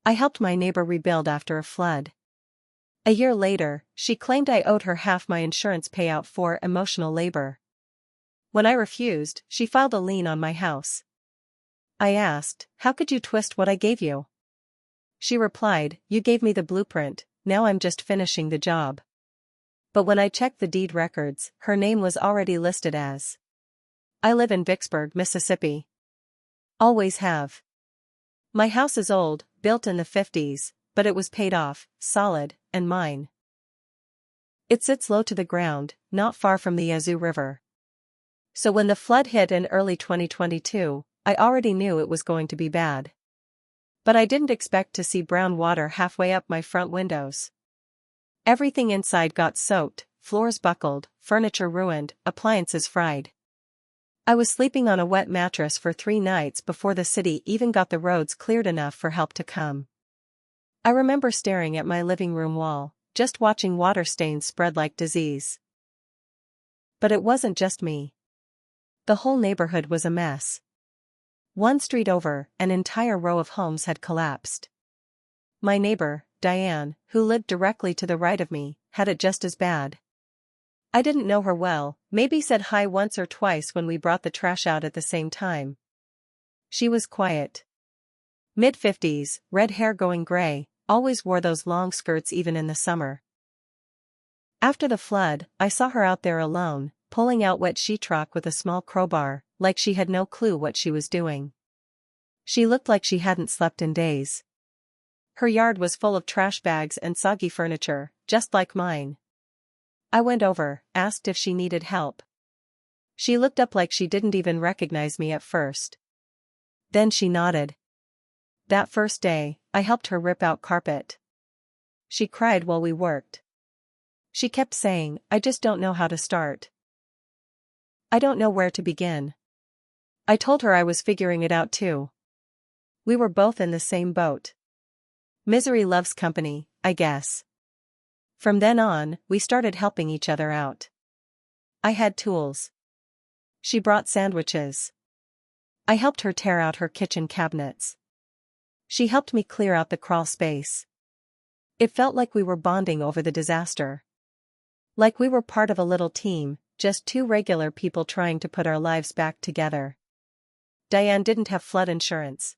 I helped my neighbor rebuild after a flood. A year later, she claimed I owed her half my insurance payout for emotional labor. When I refused, she filed a lien on my house. I asked, "How could you twist what I gave you?" She replied, "You gave me the blueprint, now I'm just finishing the job." But when I checked the deed records, her name was already listed as. I live in Vicksburg, Mississippi. Always have. My house is old, built in the 50s, but it was paid off, solid, and mine. It sits low to the ground, not far from the Yazoo River. So when the flood hit in early 2022, I already knew it was going to be bad. But I didn't expect to see brown water halfway up my front windows. Everything inside got soaked, floors buckled, furniture ruined, appliances fried. I was sleeping on a wet mattress for 3 nights before the city even got the roads cleared enough for help to come. I remember staring at my living room wall, just watching water stains spread like disease. But it wasn't just me. The whole neighborhood was a mess. One street over, an entire row of homes had collapsed. My neighbor, Diane, who lived directly to the right of me, had it just as bad. I didn't know her well, maybe said hi once or twice when we brought the trash out at the same time. She was quiet. Mid-50s, red hair going gray, always wore those long skirts even in the summer. After the flood, I saw her out there alone, pulling out wet sheetrock with a small crowbar, like she had no clue what she was doing. She looked like she hadn't slept in days. Her yard was full of trash bags and soggy furniture, just like mine. I went over, asked if she needed help. She looked up like she didn't even recognize me at first. Then she nodded. That first day, I helped her rip out carpet. She cried while we worked. She kept saying, "I just don't know how to start. I don't know where to begin." I told her I was figuring it out too. We were both in the same boat. Misery loves company, I guess. From then on, we started helping each other out. I had tools. She brought sandwiches. I helped her tear out her kitchen cabinets. She helped me clear out the crawl space. It felt like we were bonding over the disaster. Like we were part of a little team, just 2 regular people trying to put our lives back together. Diane didn't have flood insurance.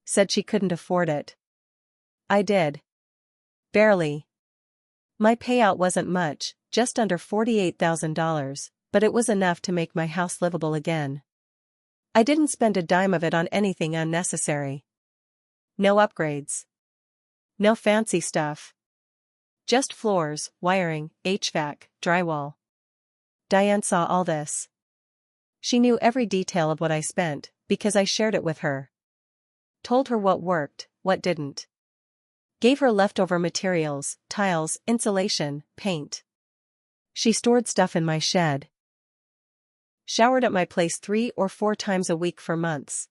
Said she couldn't afford it. I did. Barely. My payout wasn't much, just under $48,000, but it was enough to make my house livable again. I didn't spend a dime of it on anything unnecessary. No upgrades. No fancy stuff. Just floors, wiring, HVAC, drywall. Diane saw all this. She knew every detail of what I spent, because I shared it with her. Told her what worked, what didn't. Gave her leftover materials, tiles, insulation, paint. She stored stuff in my shed. Showered at my place 3 or 4 times a week for months.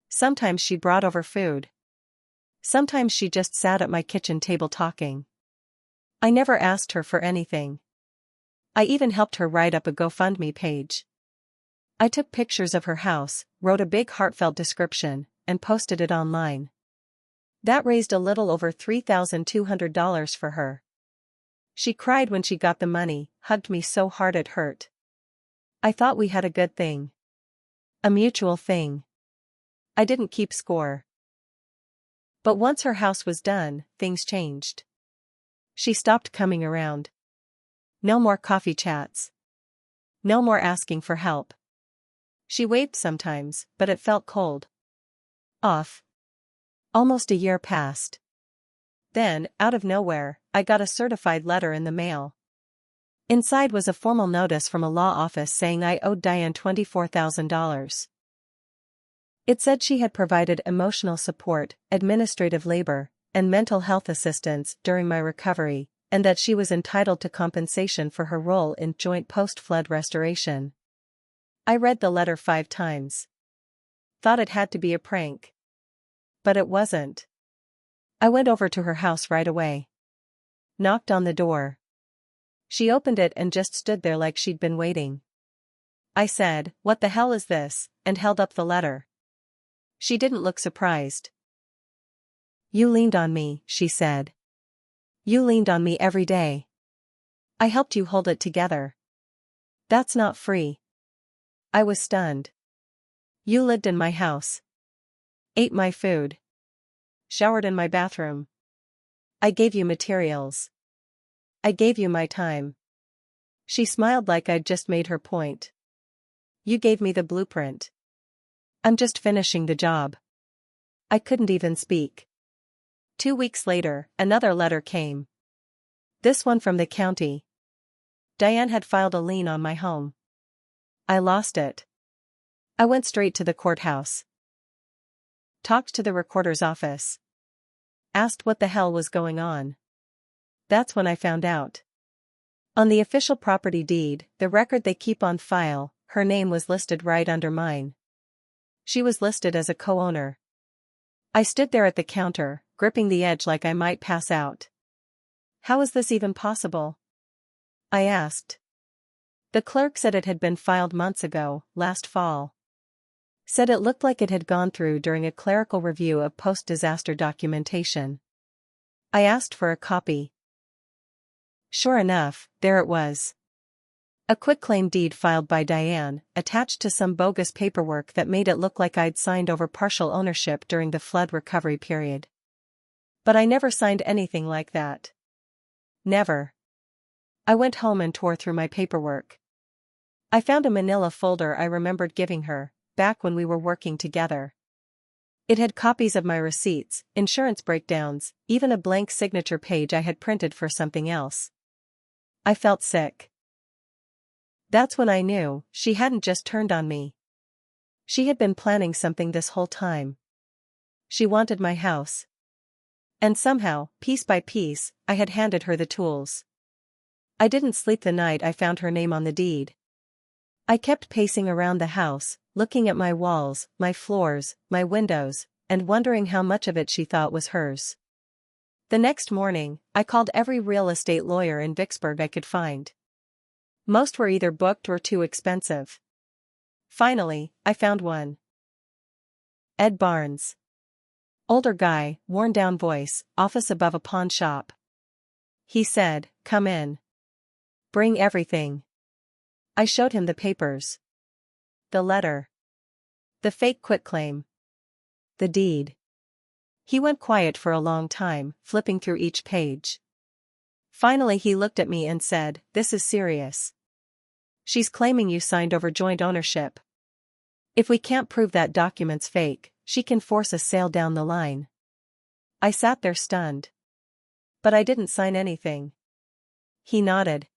Sometimes she brought over food. Sometimes she just sat at my kitchen table talking. I never asked her for anything. I even helped her write up a GoFundMe page. I took pictures of her house, wrote a big heartfelt description, and posted it online. That raised a little over $3,200 for her. She cried when she got the money, hugged me so hard it hurt. I thought we had a good thing. A mutual thing. I didn't keep score. But once her house was done, things changed. She stopped coming around. No more coffee chats. No more asking for help. She waved sometimes, but it felt cold. Off. Almost a year passed. Then, out of nowhere, I got a certified letter in the mail. Inside was a formal notice from a law office saying I owed Diane $24,000. It said she had provided emotional support, administrative labor, and mental health assistance during my recovery, and that she was entitled to compensation for her role in joint post-flood restoration. I read the letter 5 times. Thought it had to be a prank. But it wasn't. I went over to her house right away. Knocked on the door. She opened it and just stood there like she'd been waiting. I said, "What the hell is this?" and held up the letter. She didn't look surprised. You leaned on me, she said. You leaned on me every day. I helped you hold it together. That's not free. I was stunned. You lived in my house. Ate my food. Showered in my bathroom. I gave you materials. I gave you my time. She smiled like I'd just made her point. You gave me the blueprint. I'm just finishing the job. I couldn't even speak. 2 weeks later, another letter came. This one from the county. Diane had filed a lien on my home. I lost it. I went straight to the courthouse. Talked to the recorder's office. Asked what the hell was going on. That's when I found out. On the official property deed, the record they keep on file, her name was listed right under mine. She was listed as a co-owner. I stood there at the counter, gripping the edge like I might pass out. How is this even possible? I asked. The clerk said it had been filed months ago, last fall. Said it looked like it had gone through during a clerical review of post-disaster documentation. I asked for a copy. Sure enough, there it was. A quitclaim deed filed by Diane, attached to some bogus paperwork that made it look like I'd signed over partial ownership during the flood recovery period. But I never signed anything like that. Never. I went home and tore through my paperwork. I found a manila folder I remembered giving her, back when we were working together. It had copies of my receipts, insurance breakdowns, even a blank signature page I had printed for something else. I felt sick. That's when I knew she hadn't just turned on me. She had been planning something this whole time. She wanted my house. And somehow, piece by piece, I had handed her the tools. I didn't sleep the night I found her name on the deed. I kept pacing around the house, looking at my walls, my floors, my windows, and wondering how much of it she thought was hers. The next morning, I called every real estate lawyer in Vicksburg I could find. Most were either booked or too expensive. Finally, I found one. Ed Barnes. Older guy, worn-down voice, office above a pawn shop. He said, "Come in. Bring everything." I showed him the papers. The letter. The fake quitclaim. The deed. He went quiet for a long time, flipping through each page. Finally he looked at me and said, "This is serious. She's claiming you signed over joint ownership. If we can't prove that document's fake, she can force a sale down the line." I sat there stunned. But I didn't sign anything. He nodded.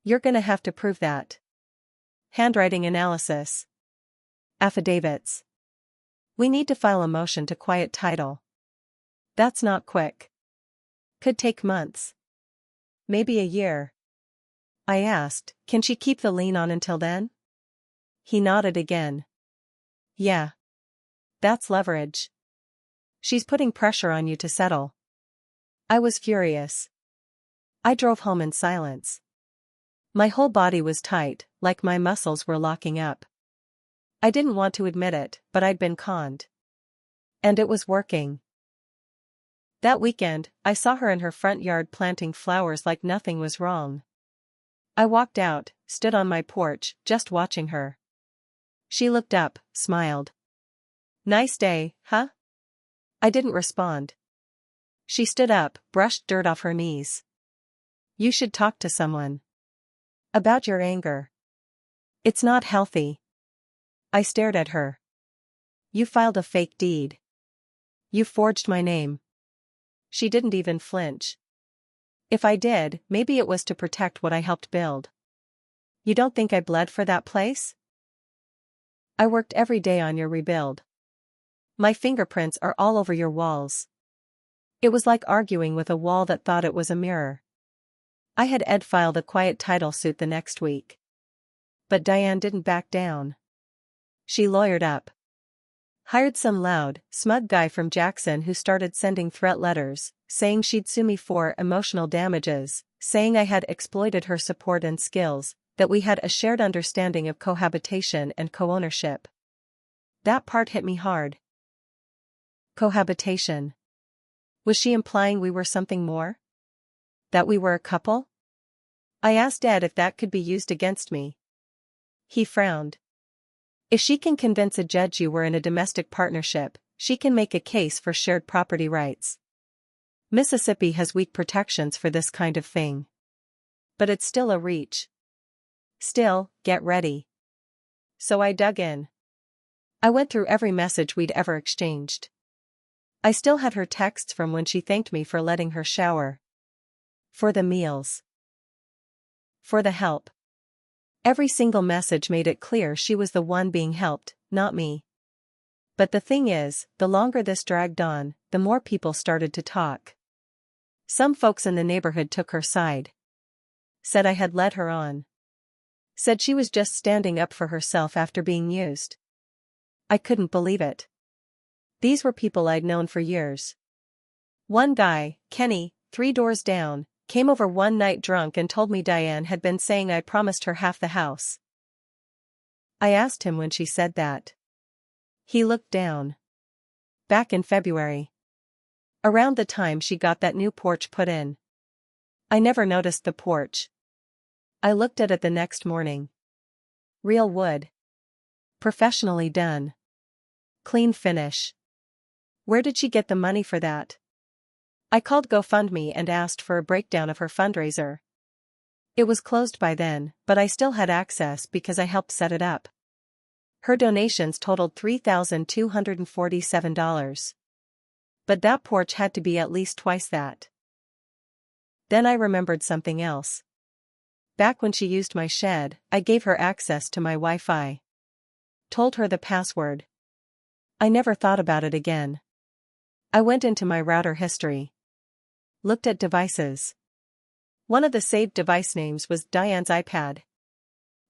"You're gonna have to prove that. Handwriting analysis. Affidavits. We need to file a motion to quiet title. That's not quick. Could take months. Maybe a year." I asked, "Can she keep the lien on until then?" He nodded again. "Yeah. That's leverage. She's putting pressure on you to settle." I was furious. I drove home in silence. My whole body was tight, like my muscles were locking up. I didn't want to admit it, but I'd been conned. And it was working. That weekend, I saw her in her front yard planting flowers like nothing was wrong. I walked out, stood on my porch, just watching her. She looked up, smiled. "Nice day, huh?" I didn't respond. She stood up, brushed dirt off her knees. "You should talk to someone. About your anger. It's not healthy." I stared at her. "You filed a fake deed. You forged my name." She didn't even flinch. "If I did, maybe it was to protect what I helped build. You don't think I bled for that place? I worked every day on your rebuild. My fingerprints are all over your walls." It was like arguing with a wall that thought it was a mirror. I had Ed file the quiet title suit the next week. But Diane didn't back down. She lawyered up. Hired some loud, smug guy from Jackson who started sending threat letters, saying she'd sue me for emotional damages, saying I had exploited her support and skills, that we had a shared understanding of cohabitation and co-ownership. That part hit me hard. Cohabitation. Was she implying we were something more? That we were a couple? I asked Ed if that could be used against me. He frowned. If she can convince a judge you were in a domestic partnership, she can make a case for shared property rights. Mississippi has weak protections for this kind of thing. But it's still a reach. Still, get ready. So I dug in. I went through every message we'd ever exchanged. I still had her texts from when she thanked me for letting her shower. For the meals. For the help. Every single message made it clear she was the one being helped, not me. But the thing is, the longer this dragged on, the more people started to talk. Some folks in the neighborhood took her side. Said I had led her on. Said she was just standing up for herself after being used. I couldn't believe it. These were people I'd known for years. One guy, Kenny, 3 doors down, came over one night drunk and told me Diane had been saying I promised her half the house. I asked him when she said that. He looked down. Back in February. Around the time she got that new porch put in. I never noticed the porch. I looked at it the next morning. Real wood. Professionally done. Clean finish. Where did she get the money for that? I called GoFundMe and asked for a breakdown of her fundraiser. It was closed by then, but I still had access because I helped set it up. Her donations totaled $3,247. But that porch had to be at least twice that. Then I remembered something else. Back when she used my shed, I gave her access to my Wi-Fi. Told her the password. I never thought about it again. I went into my router history. Looked at devices. One of the saved device names was Diane's iPad.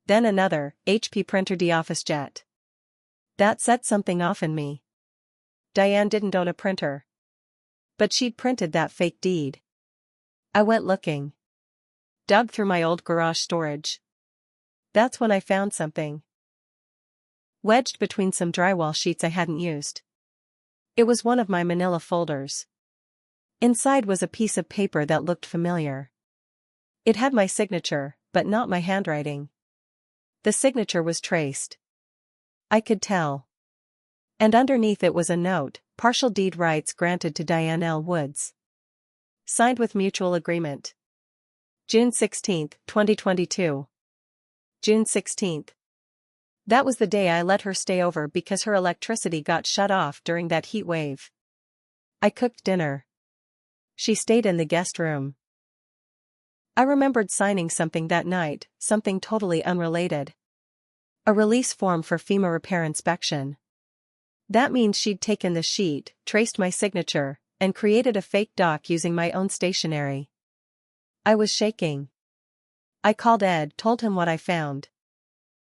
Then another, HP printer DOfficeJet. That set something off in me. Diane didn't own a printer. But she'd printed that fake deed. I went looking. Dug through my old garage storage. That's when I found something. Wedged between some drywall sheets I hadn't used. It was one of my manila folders. Inside was a piece of paper that looked familiar. It had my signature, but not my handwriting. The signature was traced. I could tell. And underneath it was a note, partial deed rights granted to Diane L. Woods. Signed with mutual agreement. June 16, 2022. June 16. That was the day I let her stay over because her electricity got shut off during that heat wave. I cooked dinner. She stayed in the guest room. I remembered signing something that night, something totally unrelated. A release form for FEMA repair inspection. That means she'd taken the sheet, traced my signature, and created a fake doc using my own stationery. I was shaking. I called Ed, told him what I found.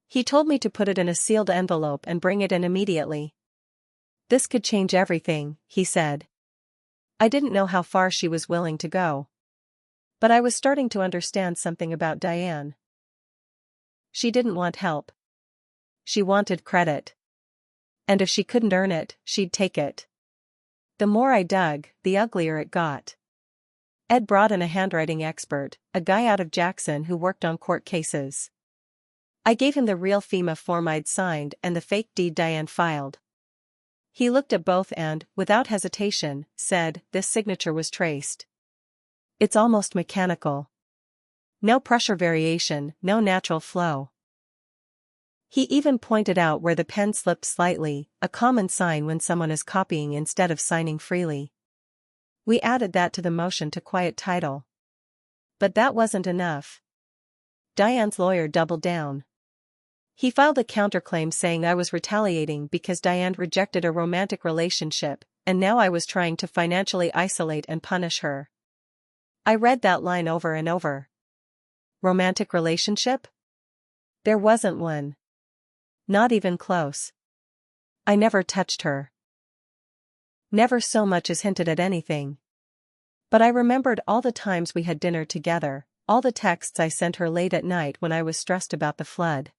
He told me to put it in a sealed envelope and bring it in immediately. This could change everything, he said. I didn't know how far she was willing to go. But I was starting to understand something about Diane. She didn't want help. She wanted credit. And if she couldn't earn it, she'd take it. The more I dug, the uglier it got. Ed brought in a handwriting expert, a guy out of Jackson who worked on court cases. I gave him the real FEMA form I'd signed and the fake deed Diane filed. He looked at both and, without hesitation, said, "This signature was traced. It's almost mechanical. No pressure variation, no natural flow." He even pointed out where the pen slipped slightly, a common sign when someone is copying instead of signing freely. We added that to the motion to quiet title. But that wasn't enough. Diane's lawyer doubled down. He filed a counterclaim saying I was retaliating because Diane rejected a romantic relationship, and now I was trying to financially isolate and punish her. I read that line over and over. Romantic relationship? There wasn't one. Not even close. I never touched her. Never so much as hinted at anything. But I remembered all the times we had dinner together, all the texts I sent her late at night when I was stressed about the flood.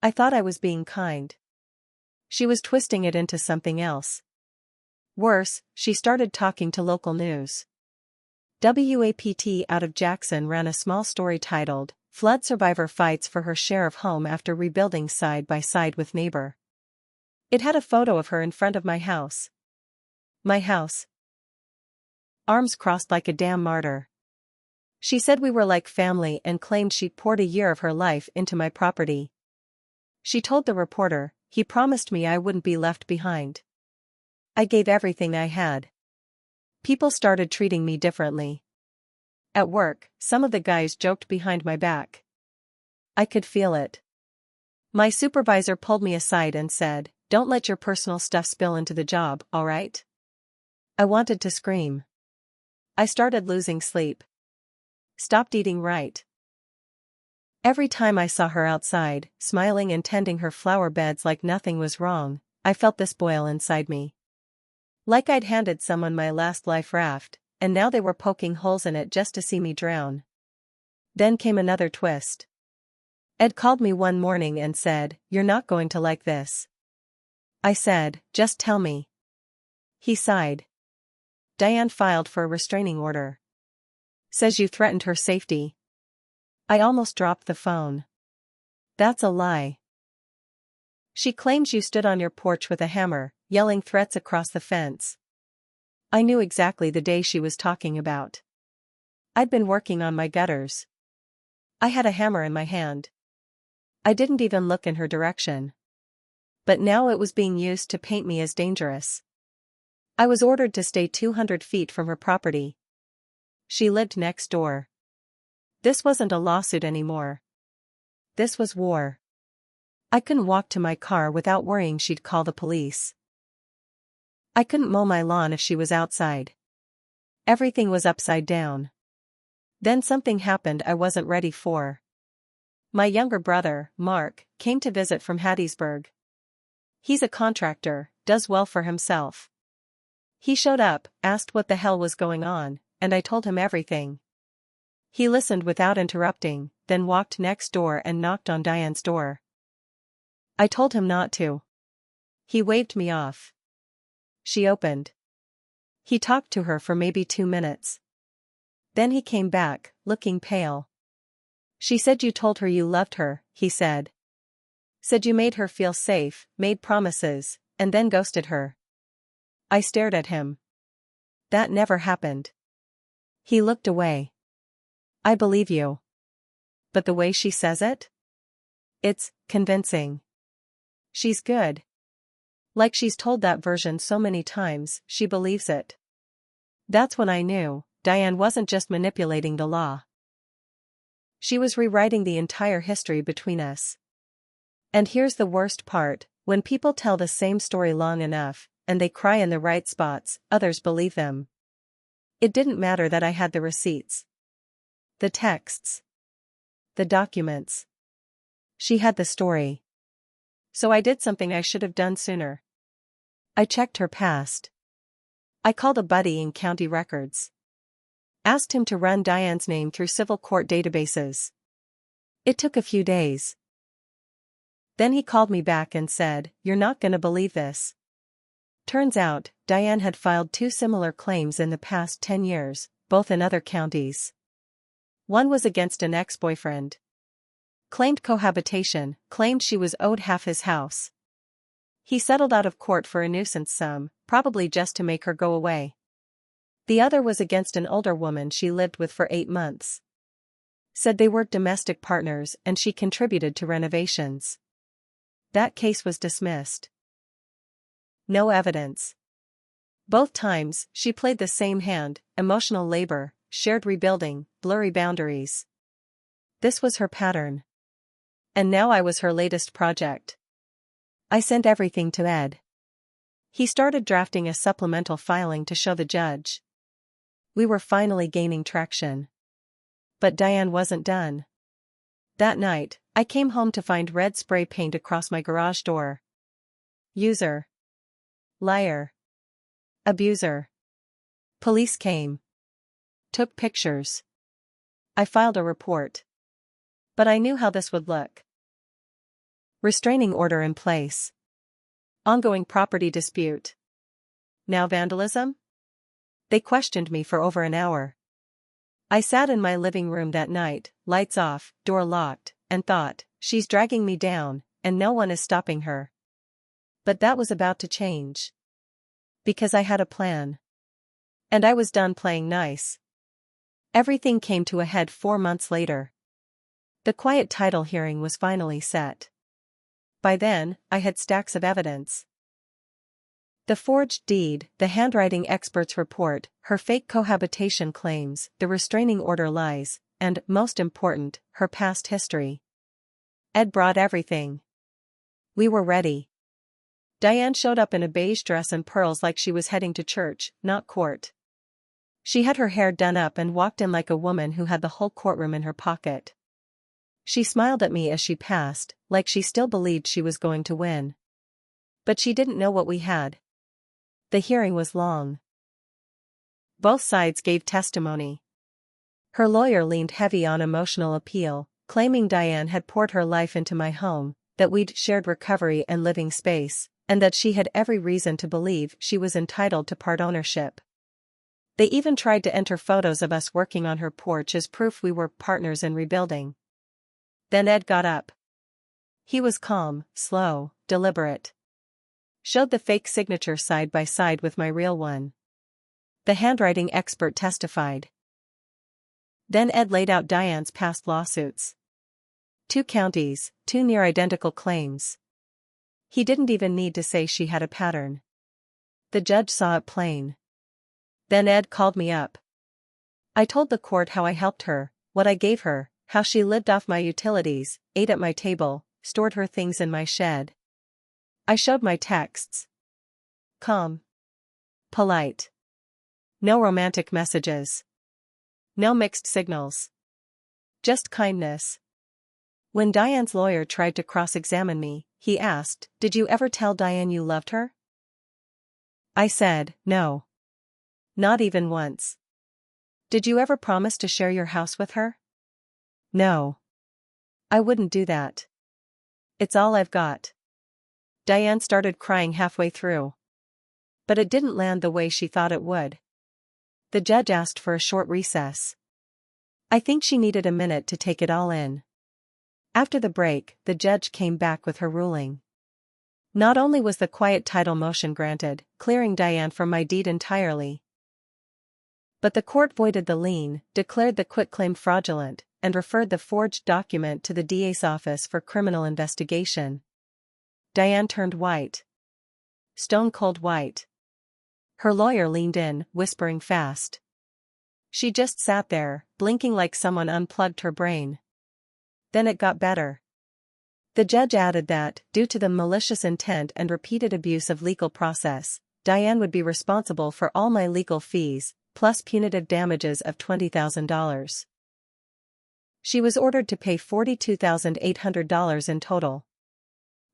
I thought I was being kind. She was twisting it into something else. Worse, she started talking to local news. WAPT out of Jackson ran a small story titled, "Flood Survivor Fights for Her Share of Home After Rebuilding Side by Side with Neighbor." It had a photo of her in front of my house. My house. Arms crossed like a damn martyr. She said we were like family and claimed she'd poured a year of her life into my property. She told the reporter, "He promised me I wouldn't be left behind. I gave everything I had." People started treating me differently. At work, some of the guys joked behind my back. I could feel it. My supervisor pulled me aside and said, "Don't let your personal stuff spill into the job, alright?" I wanted to scream. I started losing sleep. Stopped eating right. Every time I saw her outside, smiling and tending her flower beds like nothing was wrong, I felt this boil inside me. Like I'd handed someone my last life raft, and now they were poking holes in it just to see me drown. Then came another twist. Ed called me one morning and said, "You're not going to like this." I said, "Just tell me." He sighed. "Diane filed for a restraining order. Says you threatened her safety." I almost dropped the phone. "That's a lie. She claims you stood on your porch with a hammer, yelling threats across the fence." I knew exactly the day she was talking about. I'd been working on my gutters. I had a hammer in my hand. I didn't even look in her direction. But now it was being used to paint me as dangerous. I was ordered to stay 200 feet from her property. She lived next door. This wasn't a lawsuit anymore. This was war. I couldn't walk to my car without worrying she'd call the police. I couldn't mow my lawn if she was outside. Everything was upside down. Then something happened I wasn't ready for. My younger brother, Mark, came to visit from Hattiesburg. He's a contractor, does well for himself. He showed up, asked what the hell was going on, and I told him everything. He listened without interrupting, then walked next door and knocked on Diane's door. I told him not to. He waved me off. She opened. He talked to her for maybe 2 minutes. Then he came back, looking pale. "She said you told her you loved her," he said. "Said you made her feel safe, made promises, and then ghosted her." I stared at him. "That never happened." He looked away. "I believe you. But the way she says it? It's convincing. She's good. Like she's told that version so many times, she believes it." That's when I knew, Diane wasn't just manipulating the law. She was rewriting the entire history between us. And here's the worst part, when people tell the same story long enough, and they cry in the right spots, others believe them. It didn't matter that I had the receipts. The texts. The documents. She had the story. So I did something I should have done sooner. I checked her past. I called a buddy in county records. Asked him to run Diane's name through civil court databases. It took a few days. Then he called me back and said, "You're not gonna believe this." Turns out, Diane had filed 2 similar claims in the past 10 years, both in other counties. One was against an ex-boyfriend. Claimed cohabitation, claimed she was owed half his house. He settled out of court for a nuisance sum, probably just to make her go away. The other was against an older woman she lived with for 8 months. Said they were domestic partners and she contributed to renovations. That case was dismissed. No evidence. Both times, she played the same hand, emotional labor, shared rebuilding, blurry boundaries. This was her pattern. And now I was her latest project. I sent everything to Ed. He started drafting a supplemental filing to show the judge. We were finally gaining traction. But Diane wasn't done. That night, I came home to find red spray paint across my garage door. User. Liar. Abuser. Police came. Took pictures. I filed a report. But I knew how this would look. Restraining order in place. Ongoing property dispute. now vandalism? They questioned me for over an hour. I sat in my living room that night, lights off, door locked, and thought, she's dragging me down, and no one is stopping her. But that was about to change. Because I had a plan. And I was done playing nice. Everything came to a head 4 months later. The quiet title hearing was finally set. By then, I had stacks of evidence. The forged deed, the handwriting expert's report, her fake cohabitation claims, the restraining order lies, and, most important, her past history. Ed brought everything. We were ready. Diane showed up in a beige dress and pearls like she was heading to church, not court. She had her hair done up and walked in like a woman who had the whole courtroom in her pocket. She smiled at me as she passed, like she still believed she was going to win. But she didn't know what we had. The hearing was long. Both sides gave testimony. Her lawyer leaned heavy on emotional appeal, claiming Diane had poured her life into my home, that we'd shared recovery and living space, and that she had every reason to believe she was entitled to part ownership. They even tried to enter photos of us working on her porch as proof we were partners in rebuilding. Then Ed got up. He was calm, slow, deliberate. Showed the fake signature side by side with my real one. The handwriting expert testified. Then Ed laid out Diane's past lawsuits. 2 counties, 2 near-identical claims. He didn't even need to say she had a pattern. The judge saw it plain. Then Ed called me up. I told the court how I helped her, what I gave her, how she lived off my utilities, ate at my table, stored her things in my shed. I showed my texts. Calm. Polite. No romantic messages. No mixed signals. Just kindness. When Diane's lawyer tried to cross-examine me, he asked, "Did you ever tell Diane you loved her?" I said, "No. Not even once." "Did you ever promise to share your house with her?" "No. I wouldn't do that. It's all I've got." Diane started crying halfway through. But it didn't land the way she thought it would. The judge asked for a short recess. I think she needed a minute to take it all in. After the break, the judge came back with her ruling. Not only was the quiet title motion granted, clearing Diane from my deed entirely, but the court voided the lien, declared the quitclaim fraudulent, and referred the forged document to the DA's office for criminal investigation. Diane turned white. Stone cold white. Her lawyer leaned in, whispering fast. She just sat there, blinking like someone unplugged her brain. Then it got better. The judge added that, due to the malicious intent and repeated abuse of legal process, Diane would be responsible for all my legal fees, plus punitive damages of $20,000. She was ordered to pay $42,800 in total.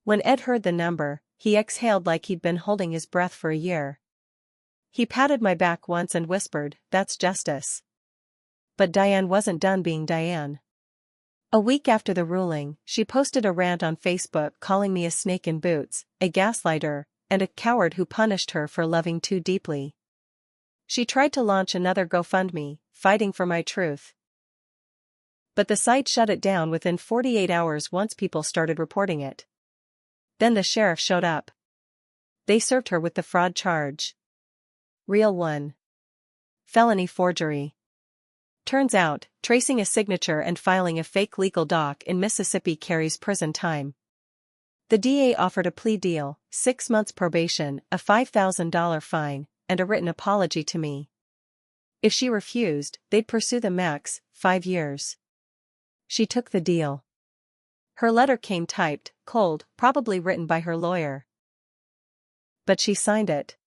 When Ed heard the number, he exhaled like he'd been holding his breath for a year. He patted my back once and whispered, "That's justice." But Diane wasn't done being Diane. A week after the ruling, she posted a rant on Facebook calling me a snake in boots, a gaslighter, and a coward who punished her for loving too deeply. She tried to launch another GoFundMe, fighting for my truth. But the site shut it down within 48 hours once people started reporting it. Then the sheriff showed up. They served her with the fraud charge. Real one. Felony forgery. Turns out, tracing a signature and filing a fake legal doc in Mississippi carries prison time. The DA offered a plea deal, 6 months probation, a $5,000 fine, and a written apology to me. If she refused, they'd pursue the max, 5 years. She took the deal. Her letter came typed, cold, probably written by her lawyer. But she signed it.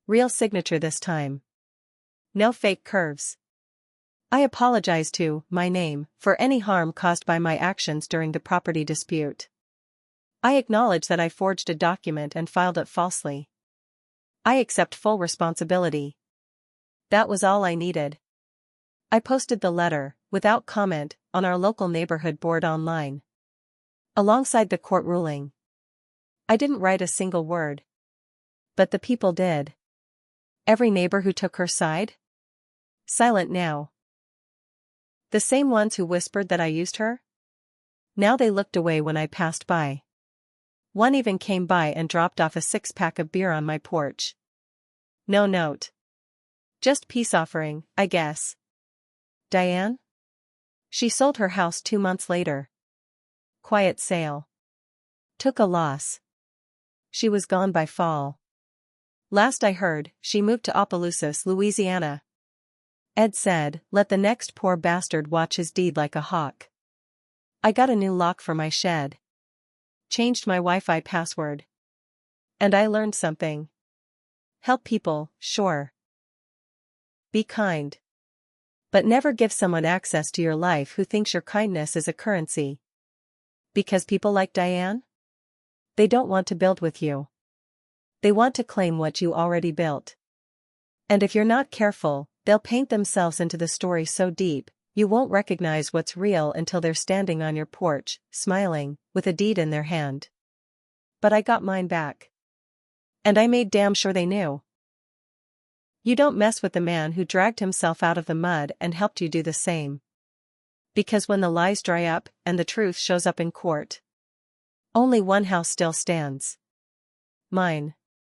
Real signature this time. No fake curves. I apologize to my name for any harm caused by my actions during the property dispute. I acknowledge that I forged a document and filed it falsely. I accept full responsibility. That was all I needed. I posted the letter, without comment, on our local neighborhood board online. Alongside the court ruling. I didn't write a single word. But the people did. Every neighbor who took her side? Silent now. The same ones who whispered that I used her? Now they looked away when I passed by. One even came by and dropped off a 6-pack of beer on my porch. No note. Just peace offering, I guess. Diane? She sold her house 2 months later. Quiet sale. Took a loss. She was gone by fall. Last I heard, she moved to Opelousas, Louisiana. Ed said, let the next poor bastard watch his deed like a hawk. I got a new lock for my shed. Changed my Wi-Fi password. And I learned something. Help people, sure. Be kind. But never give someone access to your life who thinks your kindness is a currency. Because people like Diane? They don't want to build with you. They want to claim what you already built. And if you're not careful, they'll paint themselves into the story so deep, you won't recognize what's real until they're standing on your porch, smiling, with a deed in their hand. But I got mine back. And I made damn sure they knew. You don't mess with the man who dragged himself out of the mud and helped you do the same. Because when the lies dry up and the truth shows up in court, only one house still stands. Mine.